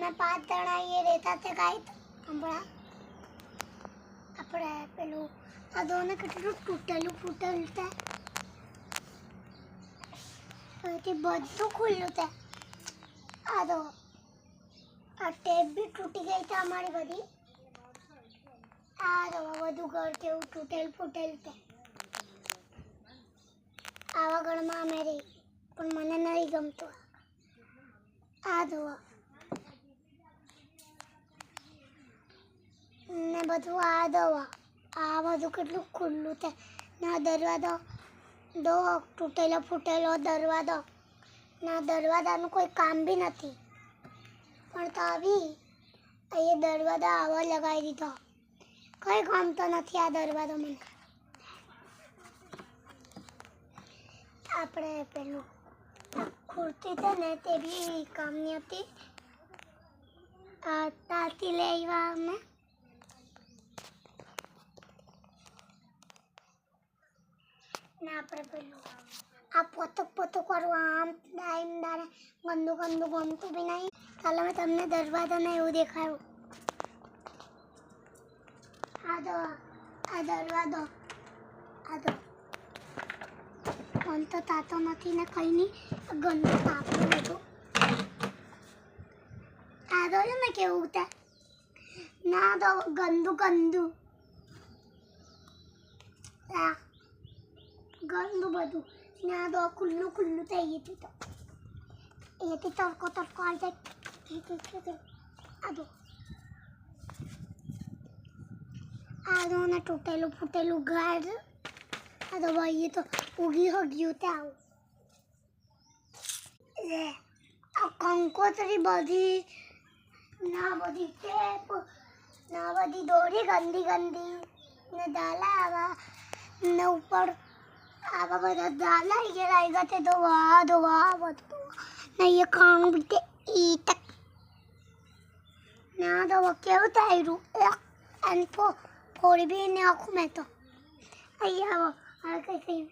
અમે 5 જણા એ રહેતા તે ગાઈડ હમણાં આપણે પેલું આ દોને કેટલું તૂટેલું છે તે બધું ખુલ્લું છે આ દો આ ટેપ બી તૂટી ગઈ છે અમારી બધી આ દો બધું ઘર કેવું તૂટેલ છે આવા ઘરમાં અમે રહી પણ મને નહીં ગમતું આ દો ને બધું આ દો આ બધું કેટલું ખુલ્લું છે ના દરવાજો દો તૂટેલો દરવાજો ના દરવાજાનું કોઈ કામ બી નથી પણ તો આવી એ દરવાજો આવા લગાવી દીધો કઈ કામ તો નથી આ દરવાજો મને આપણે પેલું ખુરશી છે ને તે બી કામની હતી ત્યાંથી લઈ આવ્યા અમે ને આપણે પેલું આ પોતક વાળું આમ દાને ગંદુ ગમતું બી નહીં ચાલો મેં તમને દરવાજાને એવું દેખાયું આ દરવાજો પણ તો તાતો નથી ને કંઈ નહીં ગંદુ તાપું બધું આ દો ને કેવું છે ના દો ગંદુ બધું ના દો ખુલ્લું થઈ ગયું તો એથી તડકો આવી જાય આ દો ને ફૂટેલું ઘર આ તો ભાઈ તો ઉગી ગયું ત્યાં આ કંકોત્રી બધી ટેપ ના બધી દોરી ગંદી ને દાલા આવા ને ઉપર આવા બધા દાલા ગયા તે તો વાહ બધું ને એ કાણું બીતે ઈટ ના તો કેવું થયું અને ફોડી બી ને આખું મેં તો અહીંયા આવો કઈ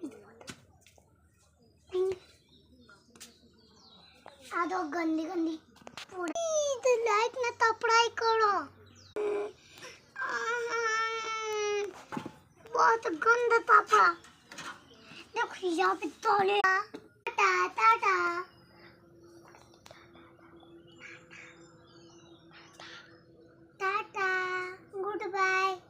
આ તો ગંદી પૂરી લાઈટ ને તપડાઈ કરો बहुत गंदा पापा देखो यहाँ पे तोले टाटा गुड बाय।